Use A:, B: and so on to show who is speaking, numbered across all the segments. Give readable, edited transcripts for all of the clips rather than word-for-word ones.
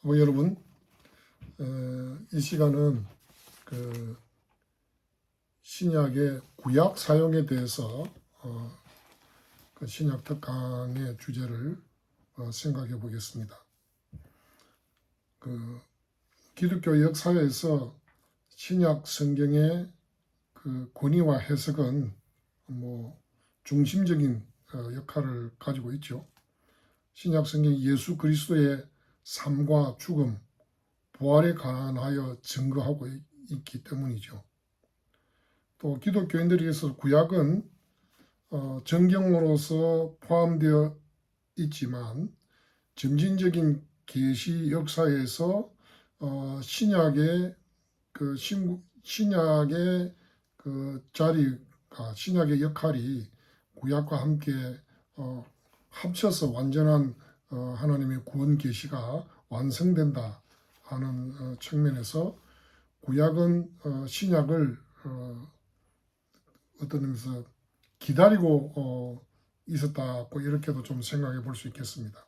A: 여러분, 이 시간은 신약의 구약 사용에 대해서 그 신약 특강의 주제를 생각해 보겠습니다. 기독교 역사에서 신약 성경의 권위와 해석은 중심적인 역할을 가지고 있죠. 신약 성경 예수 그리스도의 삶과 죽음, 부활에 관하여 증거하고 있기 때문이죠. 또 기독교인들에게서 구약은 정경으로서 포함되어 있지만 점진적인 계시 역사에서 신약의 자리가 신약의 역할이 구약과 함께 합쳐서 완전한 하나님의 구원 계시가 완성된다 하는 측면에서 구약은 신약을 어떤 의미에서 기다리고 있었다고 이렇게도 좀 생각해 볼 수 있겠습니다.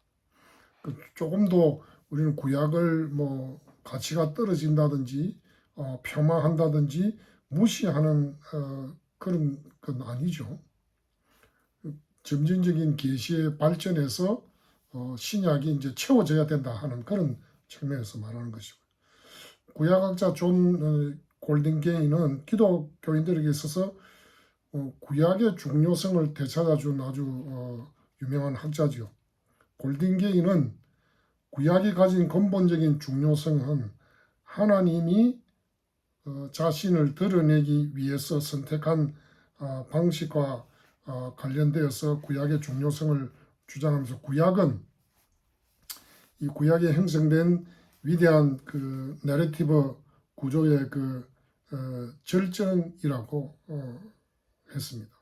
A: 조금 더 우리는 구약을 가치가 떨어진다든지 폄하한다든지 무시하는 그런 건 아니죠. 점진적인 계시의 발전에서 신약이 이제 채워져야 된다 하는 그런 측면에서 말하는 것이고, 구약학자 존 골든게이는 기독교인들에게 있어서 구약의 중요성을 되찾아준 아주 유명한 학자죠. 골든게이는 구약이 가진 근본적인 중요성은 하나님이 자신을 드러내기 위해서 선택한 방식과 관련되어서 구약의 중요성을 주장하면서 이 구약에 형성된 위대한 내러티브 구조의 절정이라고 했습니다.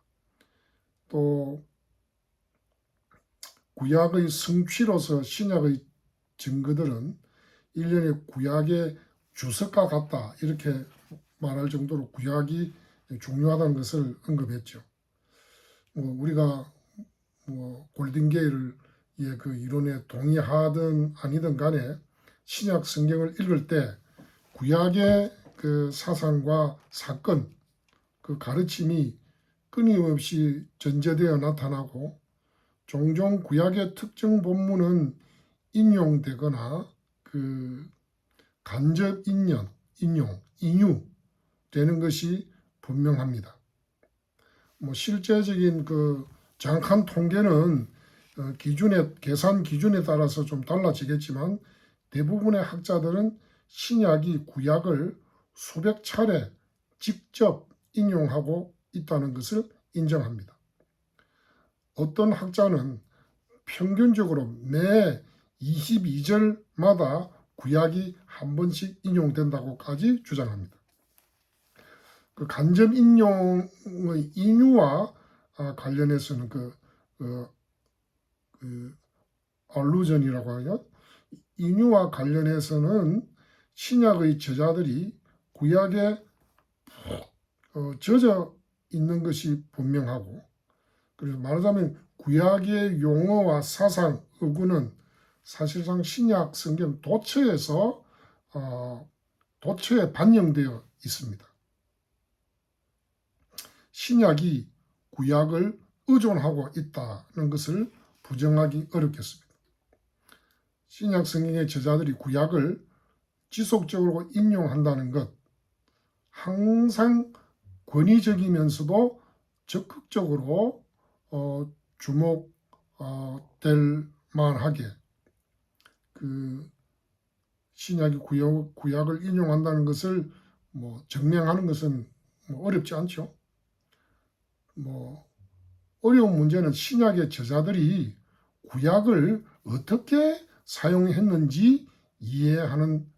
A: 또 구약의 성취로서 신약의 증거들은 일련의 구약의 주석과 같다 이렇게 말할 정도로 구약이 중요하다는 것을 언급했죠. 우리가 골든게이를 그 이론에 동의하든 아니든 간에 신약 성경을 읽을 때 구약의 사상과 사건, 가르침이 끊임없이 전제되어 나타나고, 종종 구약의 특정 본문은 인용되거나 간접 인유되는 것이 분명합니다. 실제적인 정확한 통계는 계산 기준에 따라서 좀 달라지겠지만, 대부분의 학자들은 신약이 구약을 수백 차례 직접 인용하고 있다는 것을 인정합니다. 어떤 학자는 평균적으로 매 22절마다 구약이 한 번씩 인용된다고까지 주장합니다. 간접 인용의 인유와 관련해서는 알루전이라고 하죠. 인유와 관련해서는 신약의 저자들이 구약에 젖어 있는 것이 분명하고, 그래서 말하자면 구약의 용어와 사상, 어구는 사실상 신약 성경 도처에 반영되어 있습니다. 신약이 구약을 의존하고 있다는 것을 부정하기 어렵겠습니다. 신약 성경의 저자들이 구약을 지속적으로 인용한다는 것, 항상 권위적이면서도 적극적으로 주목될 만하게 신약이 구약을 인용한다는 것을 증명하는 것은 어렵지 않죠. 어려운 문제는 신약의 저자들이 구약을 어떻게 사용했는지 이해하는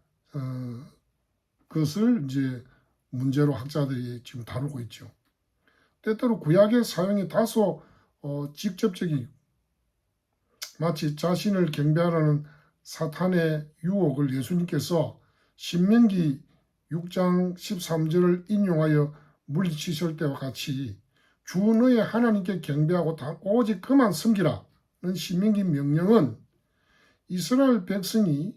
A: 것을 이제 문제로 학자들이 지금 다루고 있죠. 때때로 구약의 사용이 다소 직접적인, 마치 자신을 경배하라는 사탄의 유혹을 예수님께서 신명기 6장 13절을 인용하여 물리치실 때와 같이 주 너의 하나님께 경배하고 오직 그만 섬기라는 신명기 명령은 이스라엘 백성이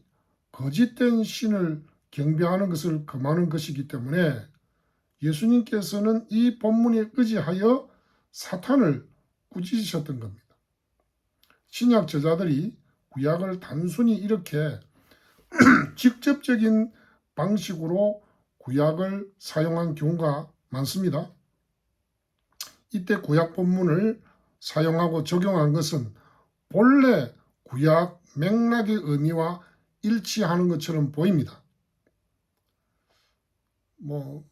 A: 거짓된 신을 경배하는 것을 금하는 것이기 때문에 예수님께서는 이 본문에 의지하여 사탄을 꾸짖으셨던 겁니다. 신약 저자들이 구약을 단순히 이렇게 직접적인 방식으로 구약을 사용한 경우가 많습니다. 이때 구약 본문을 사용하고 적용한 것은 본래 구약 맥락의 의미와 일치하는 것처럼 보입니다.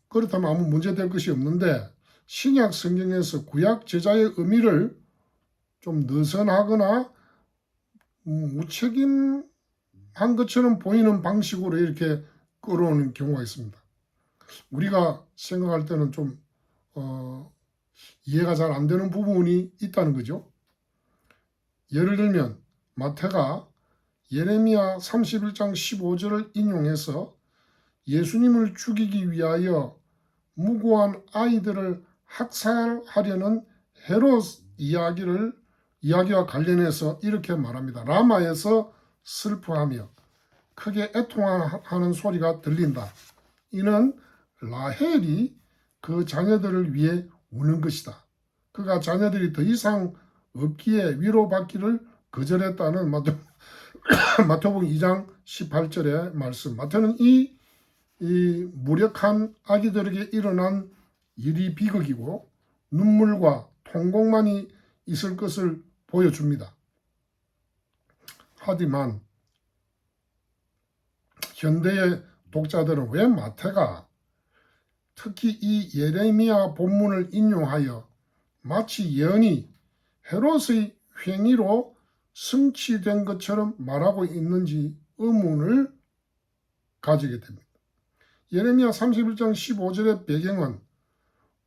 A: 그렇다면 아무 문제될 것이 없는데 신약 성경에서 구약 제자의 의미를 좀 느슨하거나 무책임한 것처럼 보이는 방식으로 이렇게 끌어오는 경우가 있습니다. 우리가 생각할 때는 좀 이해가 잘 안 되는 부분이 있다는 거죠. 예를 들면 마태가 예레미야 31장 15절을 인용해서 예수님을 죽이기 위하여 무고한 아이들을 학살하려는 헤롯 이야기와 관련해서 이렇게 말합니다. 라마에서 슬퍼하며 크게 애통하는 소리가 들린다. 이는 라헬이 그 자녀들을 위해 우는 것이다. 그가 자녀들이 더 이상 없기에 위로받기를 거절했다는 마태복음 2장 18절의 말씀. 마태는 이 무력한 아기들에게 일어난 일이 비극이고 눈물과 통곡만이 있을 것을 보여줍니다. 하지만 현대의 독자들은 왜 마태가 특히 이 예레미야 본문을 인용하여 마치 예언이 헤롯의 행위로 성취된 것처럼 말하고 있는지 의문을 가지게 됩니다. 예레미야 31장 15절의 배경은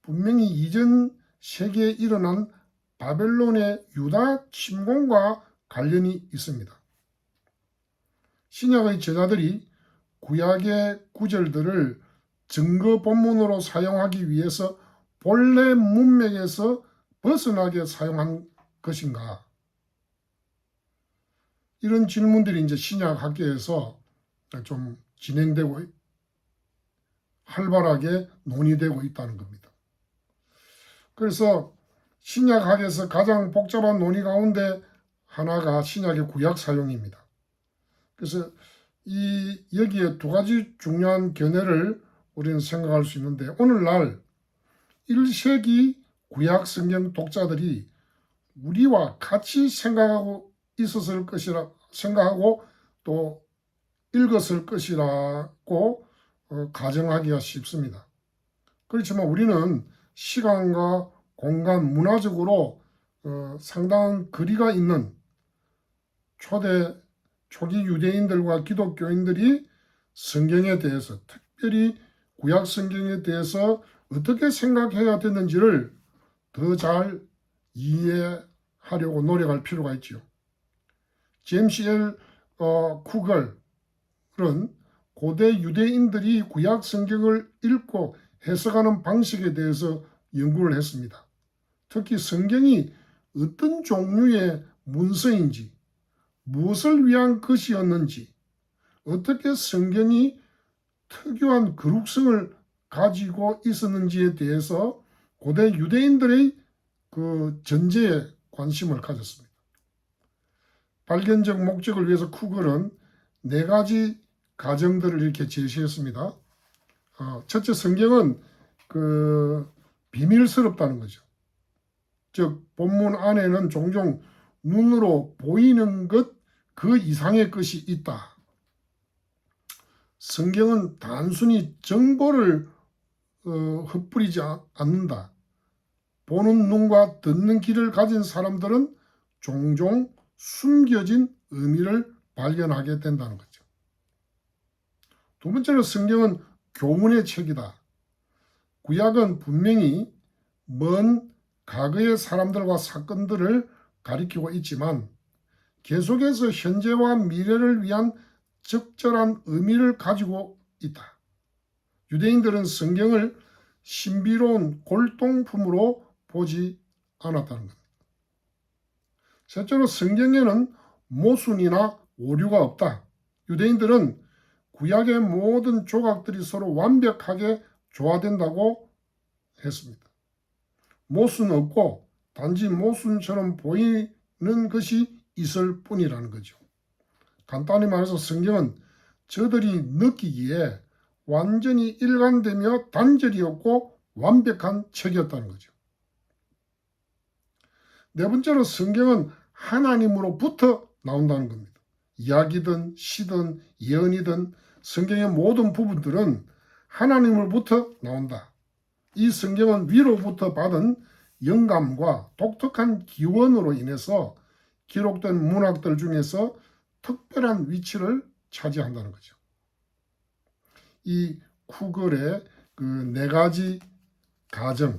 A: 분명히 이전 세기에 일어난 바벨론의 유다 침공과 관련이 있습니다. 신약의 제자들이 구약의 구절들을 증거 본문으로 사용하기 위해서 본래 문맥에서 벗어나게 사용한 것인가? 이런 질문들이 이제 신약 학계에서 좀 진행되고 활발하게 논의되고 있다는 겁니다. 그래서 신약학에서 가장 복잡한 논의 가운데 하나가 신약의 구약 사용입니다. 그래서 여기에 두 가지 중요한 견해를 우리는 생각할 수 있는데 오늘날 1세기 구약 성경 독자들이 우리와 같이 생각하고 있었을 것이라 생각하고 또 읽었을 것이라고 가정하기가 쉽습니다. 그렇지만 우리는 시간과 공간, 문화적으로 상당한 거리가 있는 초기 유대인들과 기독교인들이 성경에 대해서 특별히 구약 성경에 대해서 어떻게 생각해야 되는지를 더 잘 이해하려고 노력할 필요가 있죠. 제임스 L. 쿠걸은 고대 유대인들이 구약 성경을 읽고 해석하는 방식에 대해서 연구를 했습니다. 특히 성경이 어떤 종류의 문서인지, 무엇을 위한 것이었는지, 어떻게 성경이 특유한 거룩성을 가지고 있었는지에 대해서 고대 유대인들의 그 전제에 관심을 가졌습니다. 발견적 목적을 위해서 쿠걸은 4가지 가정들을 이렇게 제시했습니다. 첫째, 성경은 비밀스럽다는 거죠. 즉 본문 안에는 종종 눈으로 보이는 것 그 이상의 것이 있다. 성경은 단순히 정보를 흩뿌리지 않는다. 보는 눈과 듣는 귀를 가진 사람들은 종종 숨겨진 의미를 발견하게 된다는 거죠. 두 번째로 성경은 교훈의 책이다. 구약은 분명히 먼 과거의 사람들과 사건들을 가리키고 있지만 계속해서 현재와 미래를 위한 적절한 의미를 가지고 있다. 유대인들은 성경을 신비로운 골동품으로 보지 않았다는 겁니다. 셋째로 성경에는 모순이나 오류가 없다. 유대인들은 구약의 모든 조각들이 서로 완벽하게 조화된다고 했습니다. 모순 없고 단지 모순처럼 보이는 것이 있을 뿐이라는 거죠. 간단히 말해서 성경은 저들이 느끼기에 완전히 일관되며 단절이 없고 완벽한 책이었다는 거죠. 네 번째로 성경은 하나님으로부터 나온다는 겁니다. 이야기든 시든 예언이든 성경의 모든 부분들은 하나님으로부터 나온다. 이 성경은 위로부터 받은 영감과 독특한 기원으로 인해서 기록된 문학들 중에서 특별한 위치를 차지한다는 거죠. 이 쿠글의 그 네 가지 가정,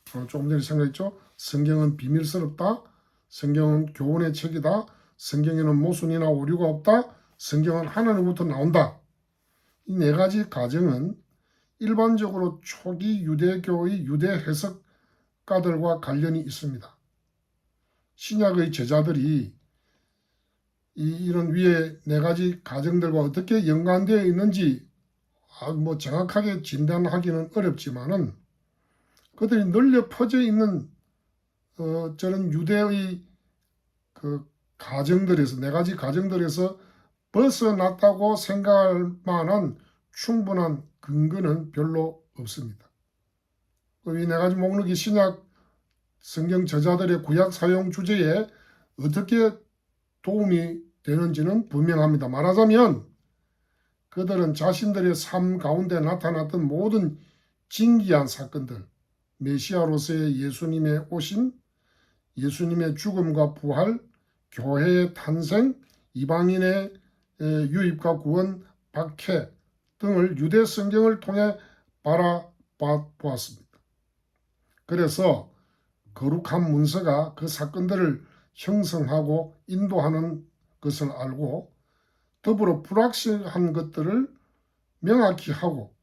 A: 조금 전에 생각했죠. 성경은 비밀스럽다. 성경은 교훈의 책이다. 성경에는 모순이나 오류가 없다. 성경은 하나님부터 나온다. 이 네 가지 가정은 일반적으로 초기 유대교의 유대 해석가들과 관련이 있습니다. 신약의 제자들이 이런 위에 네 가지 가정들과 어떻게 연관되어 있는지 정확하게 진단하기는 어렵지만은 그들이 널려 퍼져 있는 저런 유대의 그 가정들에서 네 가지 가정들에서 벗어났다고 생각할 만한 충분한 근거는 별로 없습니다. 이 네 가지 목록이 신약 성경 저자들의 구약 사용 주제에 어떻게 도움이 되는지는 분명합니다. 말하자면 그들은 자신들의 삶 가운데 나타났던 모든 진기한 사건들, 메시아로서의 예수님의 오심, 예수님의 죽음과 부활, 교회의 탄생, 이방인의 유입과 구원, 박해 등을 유대 성경을 통해 바라보았습니다. 그래서 거룩한 문서가 그 사건들을 형성하고 인도하는 것을 알고 더불어 불확실한 것들을 명확히 하고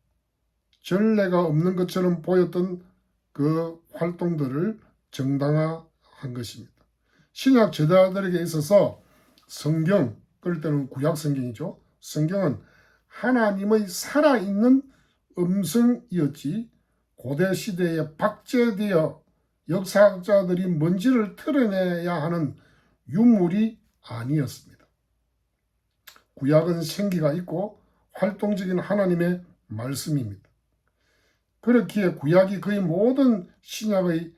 A: 전례가 없는 것처럼 보였던 그 활동들을 정당화한 것입니다. 신약 제자들에게 있어서 성경, 그럴 때는 구약 성경이죠. 성경은 하나님의 살아있는 음성이었지 고대 시대에 박제되어 역사학자들이 뭔지를 틀어내야 하는 유물이 아니었습니다. 구약은 생기가 있고 활동적인 하나님의 말씀입니다. 그렇기에 구약이 거의 모든 신약의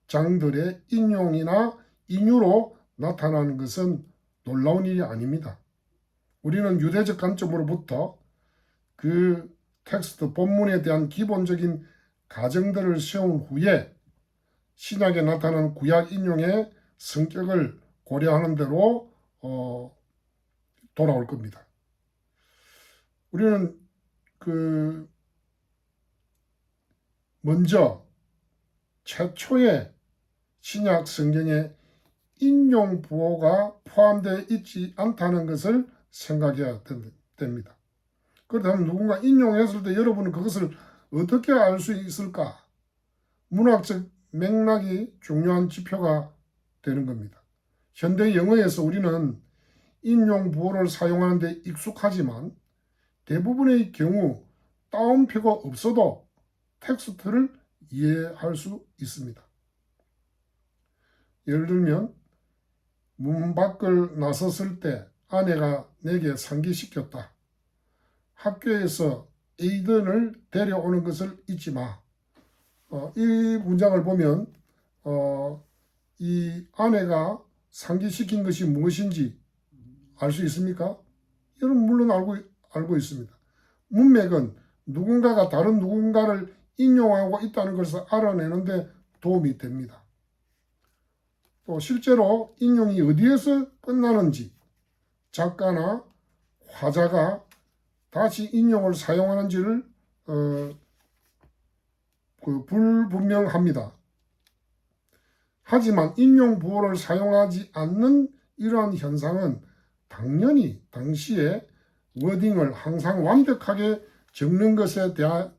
A: 장들의 인용이나 인유로 나타나는 것은 놀라운 일이 아닙니다. 우리는 유대적 관점으로부터 그 텍스트 본문에 대한 기본적인 가정들을 세운 후에 신약에 나타난 구약 인용의 성격을 고려하는 대로 돌아올 겁니다. 우리는 먼저 최초의 신약 성경에 인용 부호가 포함되어 있지 않다는 것을 생각해야 됩니다. 그렇다면 누군가 인용했을 때 여러분은 그것을 어떻게 알 수 있을까? 문학적 맥락이 중요한 지표가 되는 겁니다. 현대 영어에서 우리는 인용 부호를 사용하는 데 익숙하지만 대부분의 경우 따옴표가 없어도 텍스트를 이해할 수 있습니다. 예를 들면 문 밖을 나섰을 때 아내가 내게 상기시켰다. 학교에서 에이든을 데려오는 것을 잊지 마. 이 문장을 보면 이 아내가 상기시킨 것이 무엇인지 알 수 있습니까? 여러분 물론 알고 있습니다. 문맥은 누군가가 다른 누군가를 인용하고 있다는 것을 알아내는데 도움이 됩니다. 또 실제로 인용이 어디에서 끝나는지 작가나 화자가 다시 인용을 사용하는지를 불분명합니다. 하지만 인용 부호를 사용하지 않는 이러한 현상은 당연히 당시에 워딩을 항상 완벽하게 적는 것에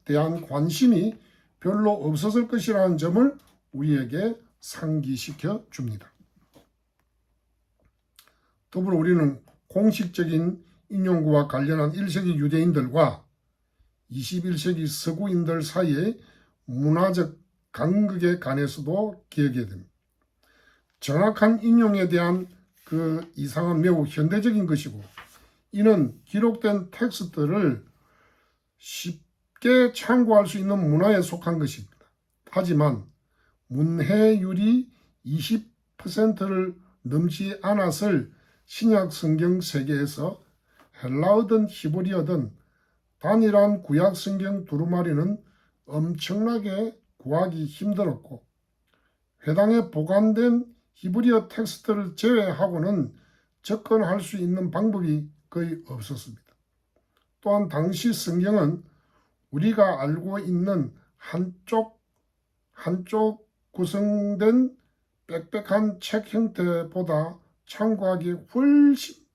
A: 대한 관심이 별로 없었을 것이라는 점을 우리에게 상기시켜 줍니다. 더불어 우리는 공식적인 인용구와 관련한 1세기 유대인들과 21세기 서구인들 사이의 문화적 간극에 관해서도 기억해야 됩니다. 정확한 인용에 대한 그 이상은 매우 현대적인 것이고, 이는 기록된 텍스트를 쉽게 참고할 수 있는 문화에 속한 것입니다. 하지만 문해율이 20%를 넘지 않았을 신약 성경 세계에서 헬라어든 히브리어든 단일한 구약 성경 두루마리는 엄청나게 구하기 힘들었고, 회당에 보관된 히브리어 텍스트를 제외하고는 접근할 수 있는 방법이 거의 없었습니다. 또한 당시 성경은 우리가 알고 있는 한쪽 구성된 빽빽한 책 형태보다 참고하기 훨씬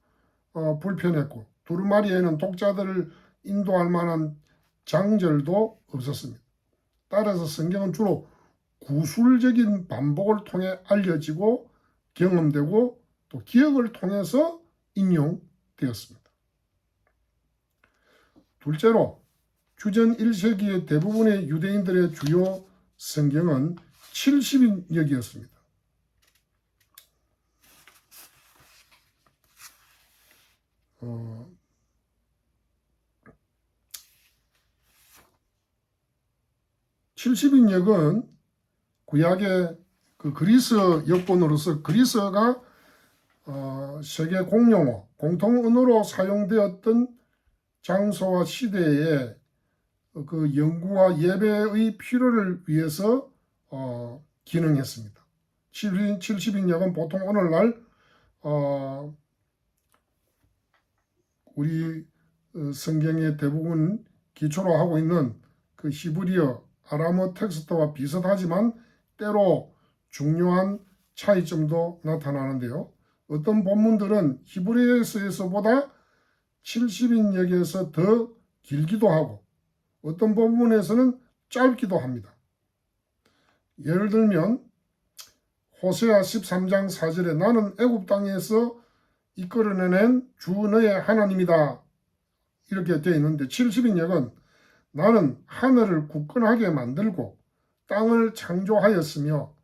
A: 불편했고, 두루마리에는 독자들을 인도할 만한 장절도 없었습니다. 따라서 성경은 주로 구술적인 반복을 통해 알려지고 경험되고 또 기억을 통해서 인용되었습니다. 둘째로, 주전 1세기의 대부분의 유대인들의 주요 성경은 70인역이었습니다. 어, 70인역은 구약의 그 그리스 여권으로서 그리스어가 세계 공용어, 공통 언어로 사용되었던 장소와 시대에 그 연구와 예배의 필요를 위해서 기능했습니다. 70인역은 보통 오늘날 우리 성경의 대부분 기초로 하고 있는 그 히브리어, 아람어 텍스트와 비슷하지만 때로 중요한 차이점도 나타나는데요. 어떤 본문들은 히브리어에서보다 70인역에서 더 길기도 하고 어떤 본문에서는 짧기도 합니다. 예를 들면 호세아 13장 4절에 나는 애굽 땅에서 이끌어내는 주 너의 하나님이다 이렇게 되어 있는데, 70인역은 나는 하늘을 굳건하게 만들고 땅을 창조하였으며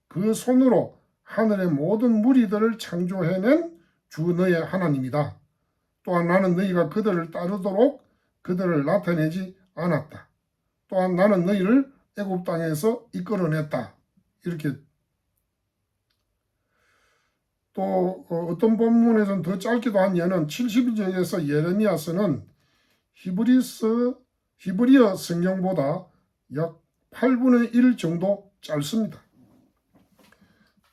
A: 그 손으로 하늘의 모든 무리들을 창조해낸 주 너의 하나님이다. 또한 나는 너희가 그들을 따르도록 그들을 나타내지 않았다. 또한 나는 너희를 애굽 땅에서 이끌어냈다. 이렇게. 또 어떤 본문에서는 더 짧기도 한 예는 70인역에서 예레미야서는 히브리어 성경보다 약 8분의 1 정도 짧습니다.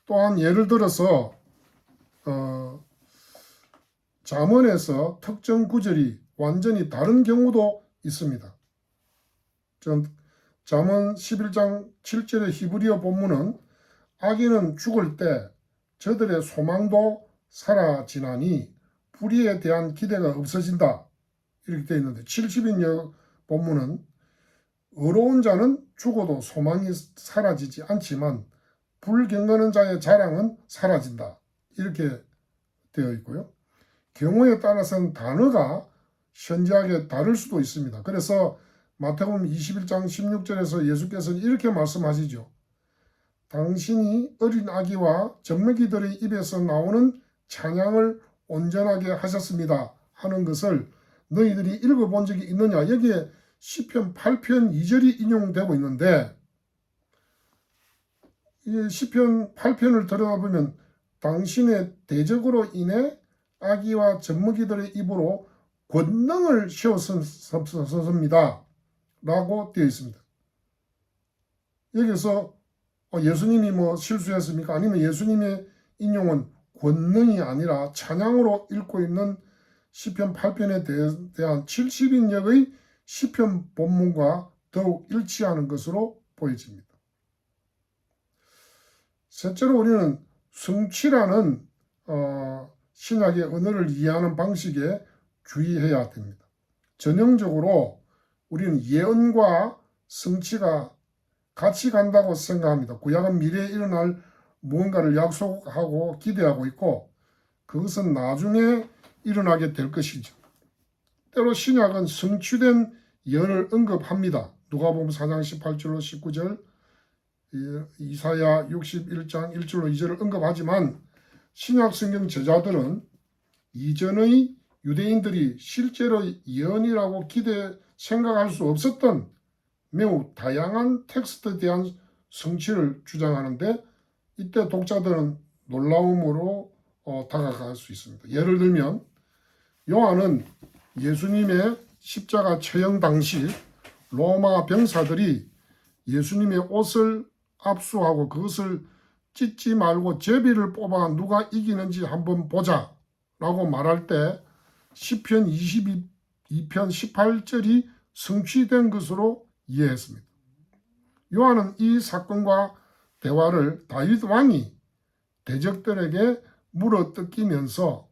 A: 또한 예를 들어서 잠언에서 특정 구절이 완전히 다른 경우도 있습니다. 잠언 11장 7절의 히브리어 본문은 악인은 죽을 때 저들의 소망도 사라지나니 불의에 대한 기대가 없어진다 이렇게 되어 있는데, 70인역 본문은 의로운 자는 죽어도 소망이 사라지지 않지만 불경건한 자의 자랑은 사라진다 이렇게 되어 있고요. 경우에 따라서는 단어가 현저하게 다를 수도 있습니다. 그래서 마태복음 21장 16절에서 예수께서는 이렇게 말씀하시죠. 당신이 어린 아기와 젖먹이들의 입에서 나오는 찬양을 온전하게 하셨습니다 하는 것을 너희들이 읽어본 적이 있느냐. 여기에 시편 8편 2절이 인용되고 있는데, 이 시편 8편을 들여다보면 당신의 대적으로 인해 아기와 젖먹이들의 입으로 권능을 씌웠습니다 라고 되어 있습니다. 여기서 예수님이 뭐 실수했습니까? 아니면 예수님의 인용은 권능이 아니라 찬양으로 읽고 있는 시편 8편에 대한 70인역의 시편 본문과 더욱 일치하는 것으로 보여집니다. 셋째로 우리는 성취라는 신약의 언어를 이해하는 방식에 주의해야 됩니다. 전형적으로 우리는 예언과 성취가 같이 간다고 생각합니다. 구약은 미래에 일어날 무언가를 약속하고 기대하고 있고, 그것은 나중에 일어나게 될 것이죠. 때로 신약은 성취된 예언을 언급합니다. 누가복음 4장 18절로 19절, 이사야 61장 1절로 2절을 언급하지만 신약 성경 저자들은 이전의 유대인들이 실제로 예언이라고 생각할 수 없었던 매우 다양한 텍스트에 대한 성취를 주장하는데 이때 독자들은 놀라움으로 다가갈 수 있습니다. 예를 들면 요한은 예수님의 십자가 처형 당시 로마 병사들이 예수님의 옷을 압수하고 그것을 찢지 말고 제비를 뽑아 누가 이기는지 한번 보자 라고 말할 때 시편 22편 18절이 성취된 것으로 이해했습니다. 요한은 이 사건과 대화를 다윗 왕이 대적들에게 물어뜯기면서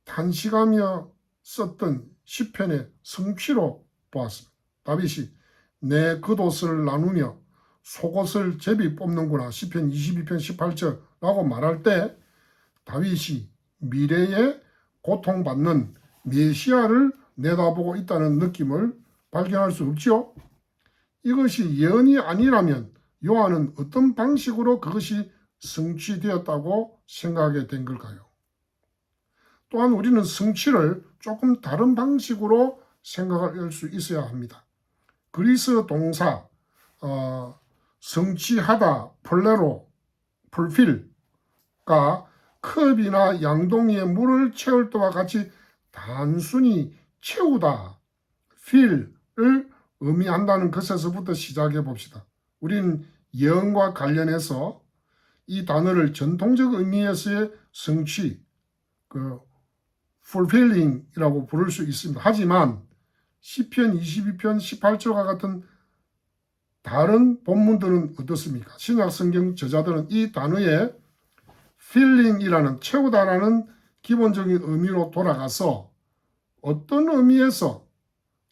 A: 탄식하며 썼던 시편의 성취로 보았습니다. 다윗이 내 겉옷을 나누며 속옷을 제비 뽑는구나 시편 22편 18절라고 말할 때 다윗이 미래에 고통받는 메시아를 내다보고 있다는 느낌을 발견할 수 없지요. 이것이 예언이 아니라면 요한은 어떤 방식으로 그것이 성취되었다고 생각하게 된 걸까요? 또한 우리는 성취를 조금 다른 방식으로 생각할 수 있어야 합니다. 그리스 동사 성취하다, 폴레로, 풀필가 컵이나 양동이에 물을 채울 때와 같이 단순히 채우다, 필을 의미한다는 것에서부터 시작해 봅시다. 우리는 예언과 관련해서 이 단어를 전통적 의미에서의 성취, fulfilling이라고 부를 수 있습니다. 하지만 시편 22편 18절과 같은 다른 본문들은 어떻습니까? 신약 성경 저자들은 이 단어에 filling이라는 채우다라는 기본적인 의미로 돌아가서 어떤 의미에서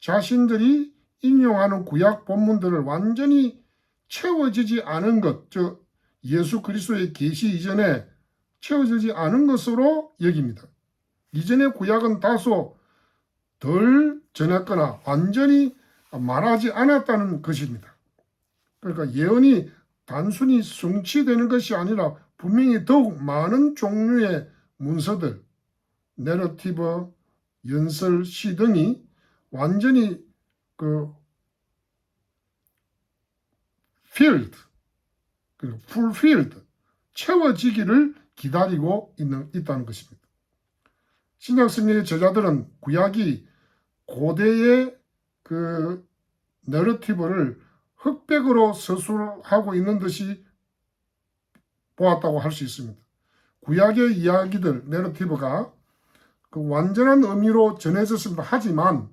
A: 자신들이 인용하는 구약 본문들을 완전히 채워지지 않은 것, 즉 예수 그리스도의 계시 이전에 채워지지 않은 것으로 여깁니다. 이전의 구약은 다소 덜 전했거나 완전히 말하지 않았다는 것입니다. 그러니까 예언이 단순히 성취되는 것이 아니라 분명히 더욱 많은 종류의 문서들, 내러티브, 연설, 시 등이 완전히 filled, 그리고 fulfilled, 채워지기를 기다리고 있다는 것입니다. 신약 성경의 저자들은 구약이 고대의 내러티브를 흑백으로 서술하고 있는 듯이 보았다고 할 수 있습니다. 구약의 이야기들, 내러티브가 완전한 의미로 전해졌습니다. 하지만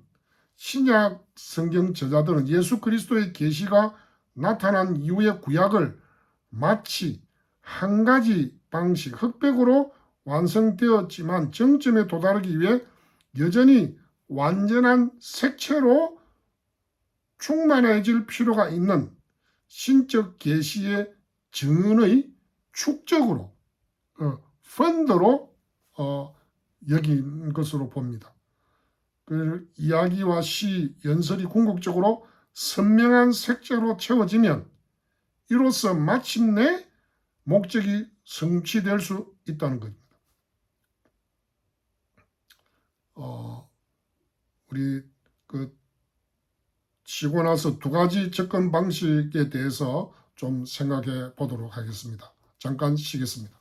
A: 신약 성경 저자들은 예수 그리스도의 계시가 나타난 이후의 구약을 마치 한 가지 방식, 흑백으로 완성되었지만 정점에 도달하기 위해 여전히 완전한 색채로 충만해질 필요가 있는 신적 계시의 증언의 축적으로 펀드로 여긴 것으로 봅니다. 그 이야기와 시, 연설이 궁극적으로 선명한 색채로 채워지면 이로써 마침내 목적이 성취될 수 있다는 겁니다. 우리 쉬고 나서 두 가지 접근 방식에 대해서 좀 생각해 보도록 하겠습니다. 잠깐 쉬겠습니다.